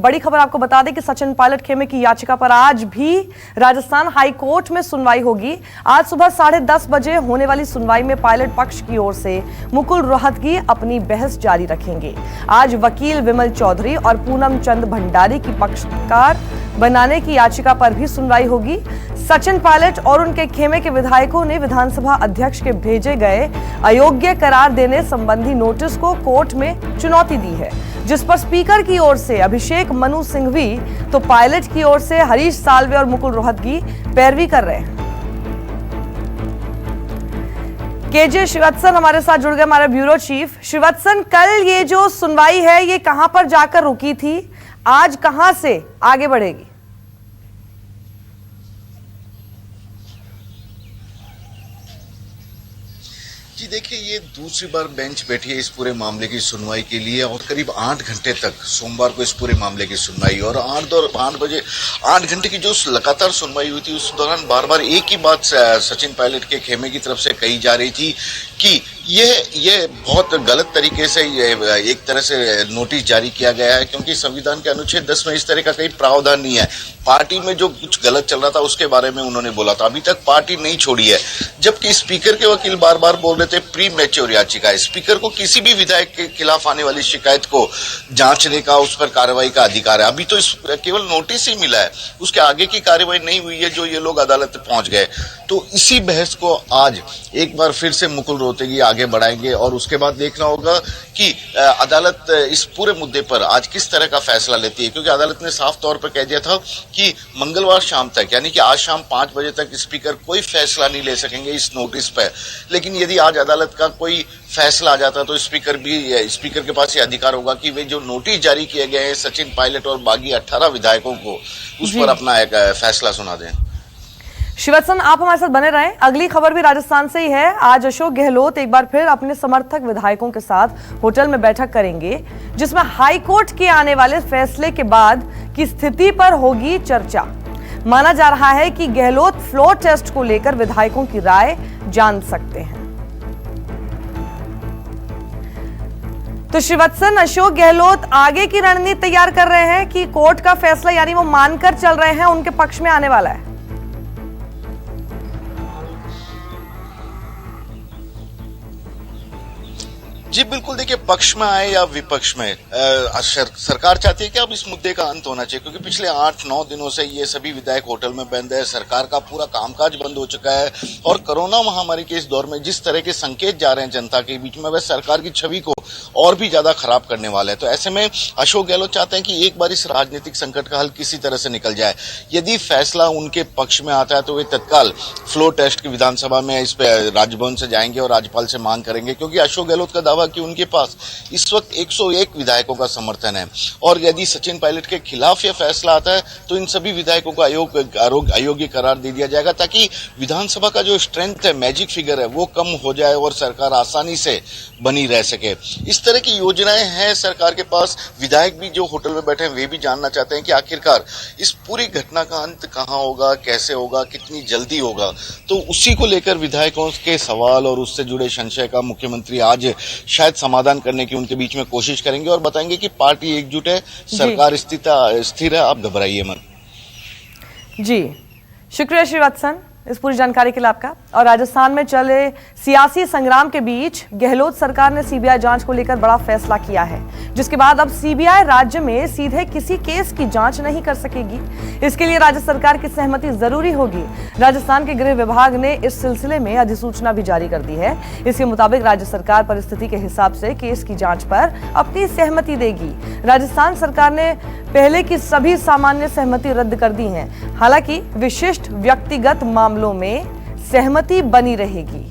बड़ी खबर आपको बता दें कि सचिन पायलट खेमे की याचिका पर आज भी राजस्थान हाई कोर्ट में सुनवाई होगी। आज सुबह 10:30 बजे होने वाली सुनवाई में पायलट पक्ष की ओर से मुकुल रोहतगी अपनी बहस जारी रखेंगे। आज वकील विमल चौधरी और पूनम चंद भंडारी की पक्षकार बनाने की याचिका पर भी सुनवाई होगी। सचिन पायलट और उनके खेमे के विधायकों ने विधानसभा अध्यक्ष के भेजे गए अयोग्य करार देने संबंधी नोटिस को कोर्ट में चुनौती दी है, जिस पर स्पीकर की ओर से अभिषेक मनु सिंघवी तो पायलट की ओर से हरीश साल्वे और मुकुल रोहतगी पैरवी कर रहे हैं। केजे श्रीवत्सन हमारे साथ जुड़ गए, हमारे ब्यूरो चीफ। श्रीवत्सन, कल ये जो सुनवाई है ये कहां पर जाकर रुकी थी, आज कहां से आगे बढ़ेगी? जी देखिए, ये दूसरी बार बेंच बैठी है इस पूरे मामले की सुनवाई के लिए और करीब 8 घंटे तक सोमवार को इस पूरे मामले की सुनवाई और 8 घंटे की जो लगातार सुनवाई हुई थी उस दौरान बार बार एक ही बात सचिन पायलट के खेमे की तरफ से कही जा रही थी कि ये बहुत गलत तरीके से एक तरह से नोटिस जारी किया गया है, क्योंकि संविधान के अनुच्छेद 10 में इस तरह का कोई प्रावधान नहीं है। पार्टी में जो कुछ गलत चल रहा था उसके बारे में उन्होंने बोला था, अभी तक पार्टी नहीं छोड़ी है। जबकि स्पीकर के वकील बार बार बोल रहे थे प्री मैच्योर याचिका है, स्पीकर को किसी भी विधायक के खिलाफ आने वाली शिकायत को जांचने का, उस पर कार्रवाई का अधिकार है। अभी तो केवल नोटिस ही मिला है, उसके आगे की कार्रवाई नहीं हुई है जो ये लोग अदालत पहुंच गए। तो इसी बहस को आज एक बार फिर से मुकुल रोहतगी आगे बढ़ाएंगे और उसके बाद देखना होगा कि अदालत इस पूरे मुद्दे पर आज किस तरह का फैसला लेती है, क्योंकि अदालत ने साफ तौर पर कह दिया था कि मंगलवार शाम तक, यानी कि आज शाम 5 बजे तक स्पीकर कोई फैसला नहीं ले सकेंगे इस नोटिस पर। लेकिन यदि आज अदालत का कोई फैसला आ जाता तो स्पीकर के पास ये अधिकार होगा कि वे जो नोटिस जारी किए गए हैं सचिन पायलट और बागी 18 विधायकों को, उस पर अपना एक फैसला सुना दें। श्रीवत्सन, आप हमारे साथ बने रहें। अगली खबर भी राजस्थान से ही है। आज अशोक गहलोत एक बार फिर अपने समर्थक विधायकों के साथ होटल में बैठक करेंगे, जिसमें हाई कोर्ट के आने वाले फैसले के बाद की स्थिति पर होगी चर्चा। माना जा रहा है कि गहलोत फ्लोर टेस्ट को लेकर विधायकों की राय जान सकते हैं। तो श्रीवत्सन, अशोक गहलोत आगे की रणनीति तैयार कर रहे हैं कि कोर्ट का फैसला यानी वो मानकर चल रहे हैं उनके पक्ष में आने वाला है? जी बिल्कुल, देखिए, पक्ष में आए या विपक्ष में सरकार चाहती है कि अब इस मुद्दे का अंत होना चाहिए, क्योंकि पिछले 8-9 दिनों से ये सभी विधायक होटल में बंद है, सरकार का पूरा कामकाज बंद हो चुका है और कोरोना महामारी के इस दौर में जिस तरह के संकेत जा रहे हैं जनता के बीच में, वह सरकार की छवि को और भी ज्यादा खराब करने वाले हैं। तो ऐसे में अशोक गहलोत चाहते हैं कि एक बार इस राजनीतिक संकट का हल किसी तरह से निकल जाए। यदि फैसला उनके पक्ष में आता है तो वे तत्काल फ्लोर टेस्ट की विधानसभा में इस पे राजभवन से जाएंगे और राज्यपाल से मांग करेंगे, क्योंकि अशोक गहलोत का दावा कि उनके पास इस वक्त 101 विधायकों का समर्थन है और यदि सचिन पायलट के खिलाफ यह फैसला आता है तो इन सभी विधायकों को अयोग्य करार दे दिया जाएगा, ताकि विधानसभा का जो स्ट्रेंथ है, मैजिक फिगर है, वो कम हो जाए और सरकार आसानी से बनी रह सके। इस तरह की योजनाएं हैं सरकार के पास। विधायक भी जो होटल में बैठे हैं वे भी जानना चाहते हैं कि आखिरकार इस पूरी घटना का अंत कहां होगा, कैसे होगा, कितनी जल्दी होगा। तो उसी को लेकर विधायकों के सवाल और उससे जुड़े संशय का मुख्यमंत्री आज शायद समाधान करने की उनके बीच में कोशिश करेंगे और बताएंगे कि पार्टी एकजुट है, सरकार स्थिर है, आप घबराइए मत। जी शुक्रिया श्रीवत्सन इस पूरी जानकारी के लिए आपका। और राजस्थान में चले सियासी संग्राम के बीच गहलोत सरकार ने सीबीआई जांच को लेकर बड़ा फैसला किया है, जिसके बाद अब सीबीआई राज्य में सीधे किसी केस की जांच नहीं कर सकेगी। इसके लिए राज्य सरकार की सहमति जरूरी होगी। राजस्थान के गृह विभाग ने इस सिलसिले में अधिसूचना भी जारी कर दी है। इसके मुताबिक राज्य सरकार परिस्थिति के हिसाब से केस की जांच पर अपनी सहमति देगी। राजस्थान सरकार ने पहले की सभी सामान्य सहमति रद्द कर दी है, हालांकि विशिष्ट व्यक्तिगत मामलों में सहमति बनी रहेगी।